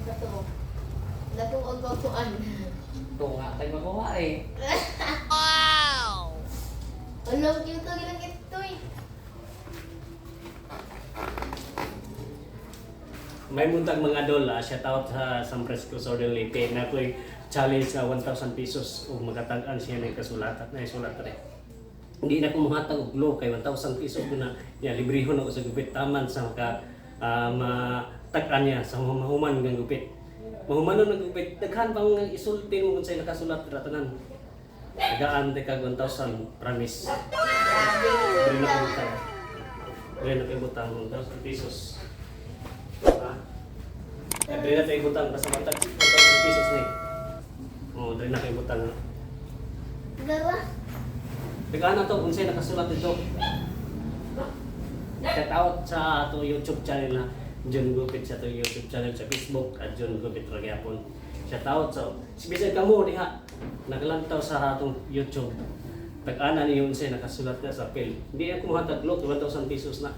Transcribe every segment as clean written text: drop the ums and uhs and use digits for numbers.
Kato. Datong og-tuan. Ito nga tayo magawa eh. Alam ko ito, gilang ito eh. May muntag mga dol, shout out sa San Francisco Southern Leyte na ako'y challenge na 1,000 pesos o magatagaan siya ng kasulatan na isulat rin. Hindi na ko mahatag og glow kay 1,000 pesos ko na niya librehon ako sa gupit taman sa maka matag-an niya sa mahuman ng gupit. Mahumanon ng gupit, daghan pang isulti mo kung sa'yo nakasulat ratanan. Tagaan de kag 1,000 promise. Dili na ko butang. Dili na ko butang 1,000 pesos. Ha? Dili na tayo butang basta matag 1,000 pesos ni. Oh, dili na kayo butang. Dara. Tagaan na to kung sa'yo nakasulat dito. Shout out sa ato YouTube channel na John Gupit sa ato YouTube channel sa Facebook at John Gupit Ragyapon. Shout out sa bisag kamo diha naglantaw sa atong YouTube. Tag-ana niyo unsay nakasulat na sa apil. Hindi ako mahatag lot 1,000 pesos na.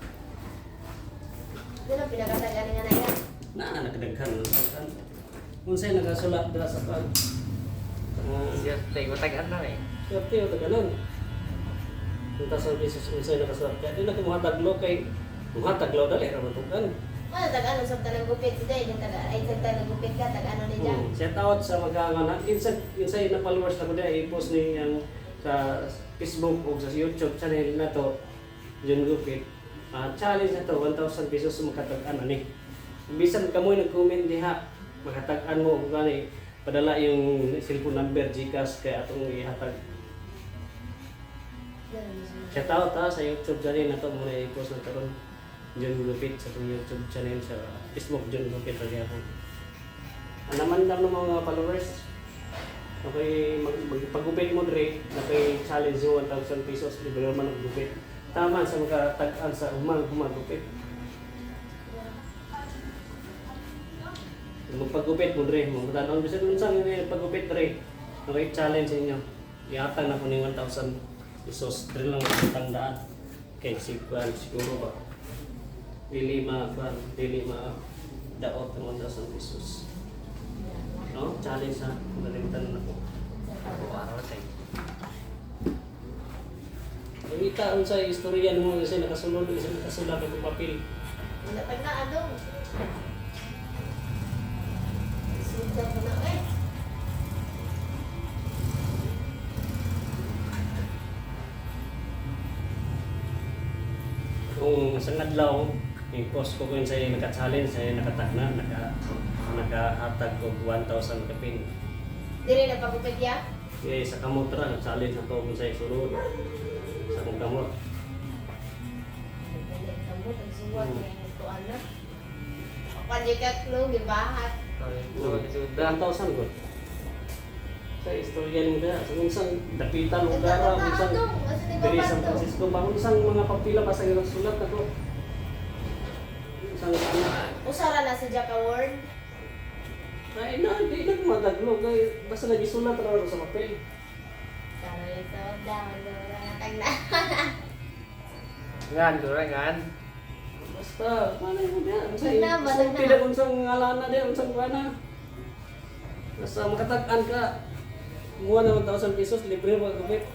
Dito pinakatagan nga na yan. Na nakadaghan unsay nakasulat da sa pag. Siya tayo tagaan na eh. Swerte o tagalan. 1,000 pesos unsay nakasulat. Kaya di na ko mahatag lot kay mahatag lot dali ra man tugan. Ano tag-ano sa tanang gupit today? Yung taga ay sa tanang gupit ka tag-ano ni Jan. Shout out sa mga nga inside na followers na ko dyan, i-post ni yang sa Facebook o sa YouTube channel na to, John Gupit. Challenge na to, 1,000 pesos makatag-an ani. Bisan kamoy nag-comment diha, makatag-an mo kung gani padala yung cellphone number GCash kay atong ihatag. Shout out sa YouTube channel na to, muna i-post na karon. John Gupit sa itong YouTube channel sa Facebook John Gupit Ragyapon. Naman lang ng mga followers. Okay, magpagupit mo dre, nakay challenge yung 1,000 pesos, libre naman ang gupit. Tama sa mga tag-an sa humagupit. Magpagupit mo dre, magpagupit mo dre, sa pagupit dre, okay, challenge inyo. Iatang na ko ng 1,000 pesos, dre lang ang tandaan. Okay, siguro ba? Dili daot ng 1,000 pesos. No? Challenge ha. Nalimutan na ako. Araw-araw tayo. Ita sa istorya mo kasi nakasulod kasi nakasulat ng papel. Wala tag na adong. Sundan ko na eh. Kung sa adlaw, yung post ko kung sa'yo naka-challenge, sa'yo nakatagna, nakahatag ko 1,000 kapin. Dili na pagupit ya? Kaya sa kamotra, nag-challenge ako kung sa'yo sulod. Sa kong kamot. Dili kamo tagsuwat kay tuan na. Pwede ka clue gibahat. Ito, suda. 1,000 ko. Sa istorya mo na, sa unsang dapitan mo gara, unsang diri San Francisco, ba unsang mga papila basta yung sulat ako. Unsang Usara na sa Jack Award. ay na, di na madaglo kay basta nagisulat ra sa papel. Tara ito, daw, tag na. Ngan, dura ngan. Basta manay mo diya, unsay Wala, wala na. pila unsang ngalan na diya, unsang kuana. Basta makatag-an ka. Kumuha na 1,000 pesos, libre mo gupit.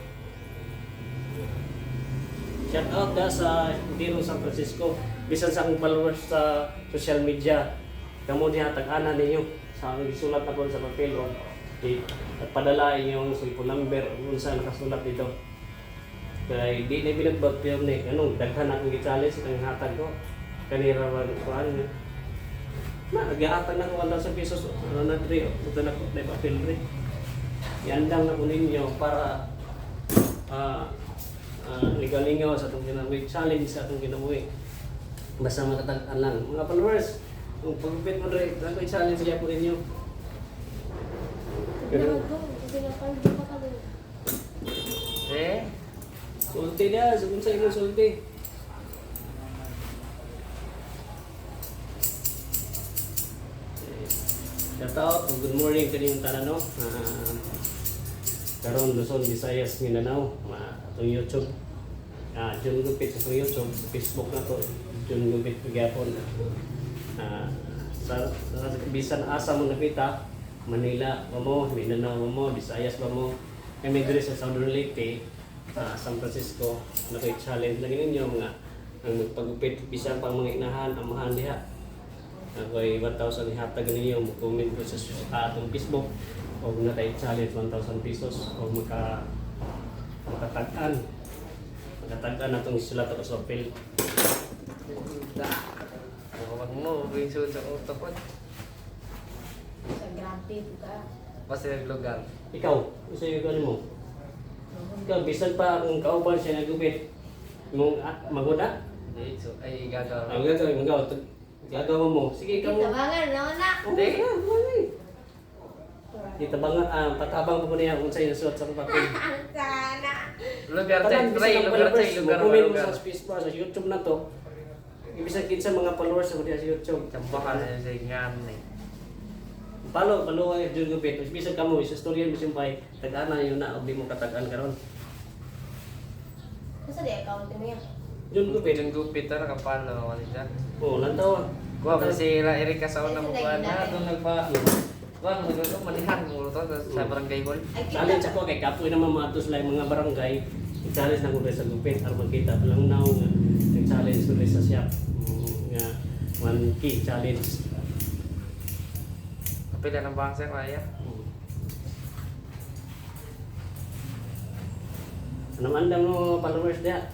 Shout out da sa Dino San Francisco. Bisan sa akong followers sa social media. Kamo diha tag-ana ninyo sa isulat na po sa papel o at padala inyong cellphone number kung saan nakasulat dito. Kaya di na binagbag pero ni anong daghan akong gi-challenge itong hatag ko. Kanira ba kuan niya. Na nag-aatag na ko 1,000 pesos ano na dre ito na ko na papel dre. Iandang na po ninyo para ligalingaw sa itong ginabuhi, challenge sa itong ginabuhi. Basta matatag-an lang. Mga followers, kung pag-upit mo rin, ako i-challenge siya po ninyo. Eh? Sulti niya, sabihin sa inyo sulti. Shout out, good morning kanilang tanan no. Karon Luzon, Visayas, Mindanao, atong YouTube. John Gupit sa YouTube, sa Facebook na to, John Gupit Ragyapon. sa bisan asa mo nakita, Manila ba mo, Mindanao ba mo, Visayas ba mo, kami diri sa Southern Leyte, San Francisco, challenge lagi ninyo mga ang magpagupit bisan pang mga inahan, amahan diha. Ako'y 1,000 ihatag ninyo, mag-comment ko sa atong Facebook o na tayo challenge 1,000 pesos o makatag-an na itong sulat ako sa apel. Suda. Huwag mo, yung suda sa utak ko. Sa grabe ka. Basta yung lugar. Ikaw, isa yung gano'n mo? Ikaw, bisan pa kung kauban siya nagupit, mong maguda, Ay, gagawin. ang gagawin mo, gagawa mo. Sige, ikaw mo. Tabangan, no na. Hindi. Itabangan, patabang mo niya kung sa'yo suot sa papel. Sana. Lugar Tanan, tayo. bisan Try, ang lugar followers, tayo. Lugar, mag-comment mo lugar. sa Facebook, sa YouTube na to. Ibig sabihin sa mga followers sa YouTube. Cambakan na sa ingan eh. Palo ay dun gupit. Bisan ka mo, isa storya mo simpay, tag-ana yun na, o di mo katagaan karon. Masa di account mo yan? Dun gupit. Yung gupit na nakapalo naman siya. Oo, lantaw. Kuha pa si Erika sa unang Kasi buwan lagi na. natin. Doon nagpa... Kuha, magluto, manihan mo ito sa barangay hall. Ay, Challenge kita. ako kay kapoy naman mga atos lang mga barangay. Challenge na ko rin sa gupit para magkita pa lang now nga. Challenge ko rin sa shop. Nga 1K challenge. Kapila ng bangsa kaya. Ano man lang mo followers dia?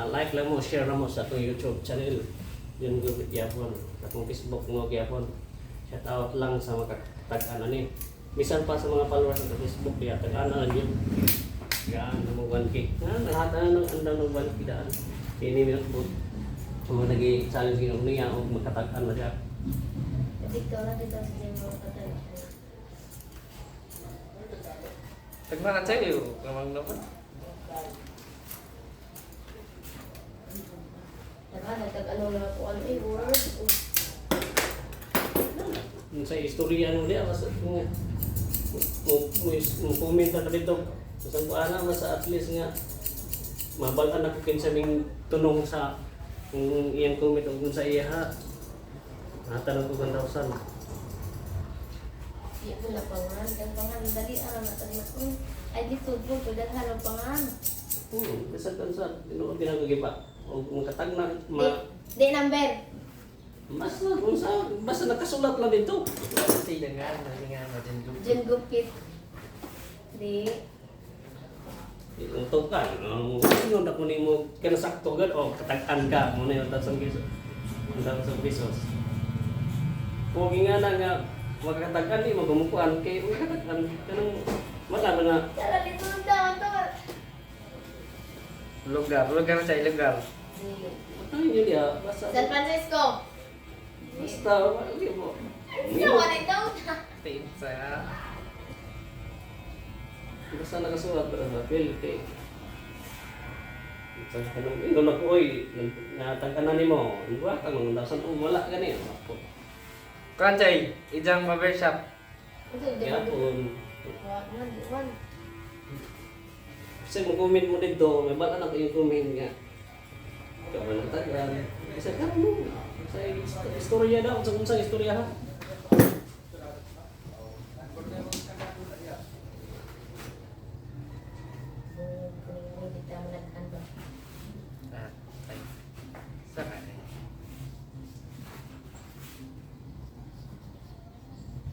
Like lang mo, share lang mo sa itong YouTube channel. Yun gupit yapon. Atong Facebook mo yapon. Shout out lang sa mga tag-ana ni. Bisan pa sa mga followers sa Facebook dia tag-ana lang yun. Yan, mo 1K. Lahat na ng andang ng 1K daan. Ini minute mo. Kung nag-challenge yun niya o magkatag-an na siya. Dito na dito sa mga patay. Tagmakan sa'yo. Kamang naman. Nagtag-ano na ako, ano eh, word. Sa istorya mo niya, mas mo comment na ka dito. Sa buwana, mas at least nga, mabalan ako kinsaming tunong sa kung iyang comment o kung sa iya ha. Natanong ko 1,000. Iya ko na pangan, kan pangan, dali matali na. Ay, dito po, dali na pangan. Kasi sa tinuod ginagagiba. O makatag na, Di number. basta kung sa, basta nakasulat lang dito. Kasi dengan, nga na din gupit. Jen gupit. Di. Untuk kan, ano na kunin mo, kaya sakto gan, o katag-an ka, muna yung 1,000 pesos. 1,000 pesos. Pogi nga na nga, makakatag-an di, magumukuan, kaya makakatag-an, kanang malaman na, Tara, dito ng daw, tara. Lugar sa'yo, lugar. ano yun dia, basta, San Francisco. basta, hindi mo. Ano, ano daw na? Pizza. Basta nakasulat na sa bill, kay, sa kanong, ino na ko, oy, natag-an na ni mo, ano ba, kang 1,000, wala ganyan. Kanchay, ijang barbershop. Ito, di Kaya ba? po, One. kasi mag-comment mo dito, may bala na kayong comment nga. Ikaw man ang tagan. Kasi ka mo, sa istorya daw, sa kung istorya ha. Hindi tayo nag-ano ba? Ah, ay. Saan?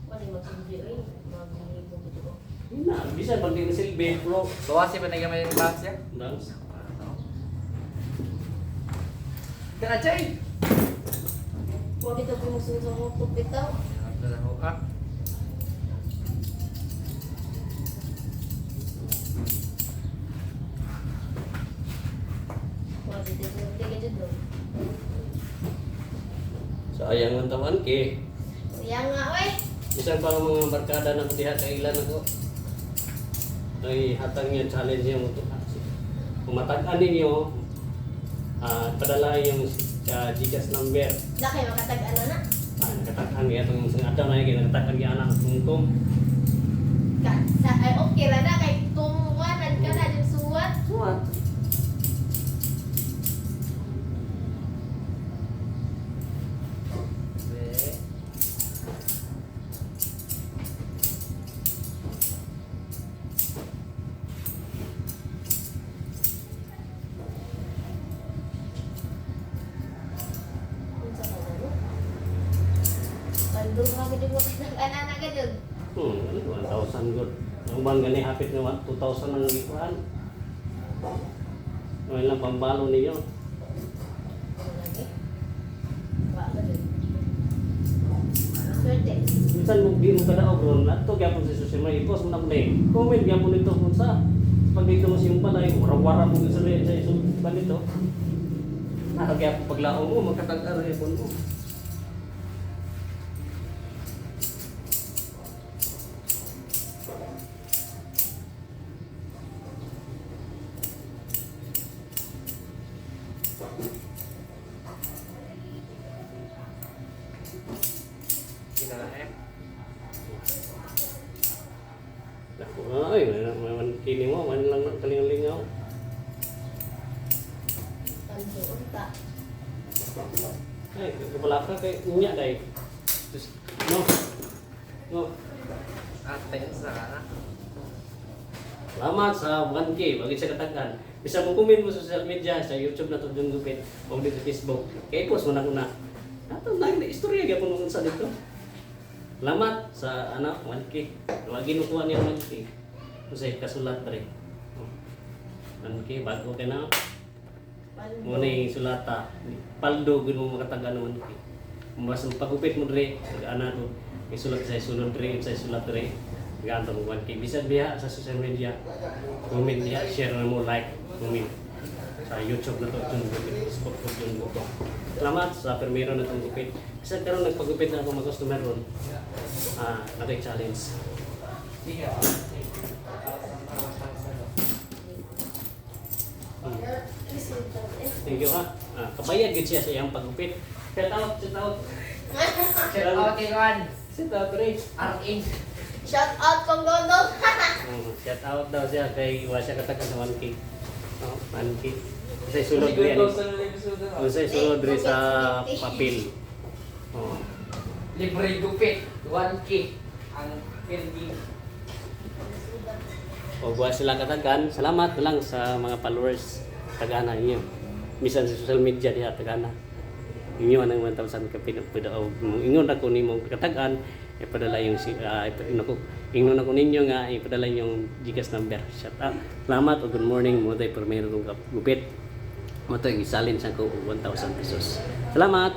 Wala mag-video eh. Mag-video ko ko. Yun na, bisa pag di nasilbi, bro. Bawasi pa na yung bangsa. Dance. Kanchay! Huwag ito kung susunod bitaw. Ano na ho, ah? Huwag ito kung tiga dyan doon. Sayang ang taman ke. Kaya nga, wey! Bisa pa ang mga barkada na diha kailan ako. Ay hatang yung challenge yung ito. Kung matag-an ninyo, padala yung Gcash number. Laki, makatag-ano na. Nakatag-an niya itong isang ataw na yung nakatag-an niya anak kung Ay, okay ra na. Kay tumuwanan ka na yung suwat. What? Doon mga ganda mo anak ka dyan. 1,000 good. Ang bang gani hapit nga 2,000 ang ikuan. Ano lang pambalo ninyo. Lagi. Wala ka dyan. Swerte. Minsan mo di mo kada bro, nato gyapon sa social media, post mo na play. Comment gyapon nito kung sa pag dito mo siyang balay, wara-wara mo sa iso nito. Kaya paglaong mo, magkatag-ar mo. Kinae. Ay, man kini mo, man lang kalingaw-lingaw. Pandoon ta. Ay, kapala ka kay niya dai. No. No. Ate sa Salamat sa 1K, bagay sa katagan. Bisa mo comment mo sa social media, sa YouTube na to yung gupit, o dito sa Facebook. Kaya post mo na ko na. Ato na istorya gyapon mo sa dito. Salamat sa 1K. Wag ginukuha niya 1K. Kasi kasulat rin. 1K bago kay na. Mo ni sulata. Paldo gud mo makataga naman 1K. Mas pagupit mo dre, ana do. Isulat sa sulod dre, sa sulat dre. Ganto mo 1K. Bisan biya sa social media. Comment niya, share na mo, like, comment. Sa YouTube na to, yung gupit. Facebook ko yung gupit. Salamat sa permero na itong gupit. Kasi karon nagpagupit na ako mag-customer ron. Nag-challenge. Thank you ha. Kabayad gid siya sa iyang pagupit. Shout out, shout out. Shout out kay Juan. Shout out rin. RN. Shout out kong Dodong. Shout out daw siya kay wa siya katakan sa 1K. 1K. Kasi sulod rin. Kasi sulod rin sa papel. Oh. Libre gupit. 1K. Ang pending. O buwan sila katagan, salamat na lang sa mga followers tagana ninyo. Bisan sa social media diha tagana. Inyo anang 1,000 ka pinapadaw. Ingon ako nimo katagan ipadala yung ingon ako ninyo nga ipadala yung GCash number. Shout out. Salamat o good morning mo tay permero kong gupit. Mo tay gisalin sa ko 1,000 pesos. Salamat.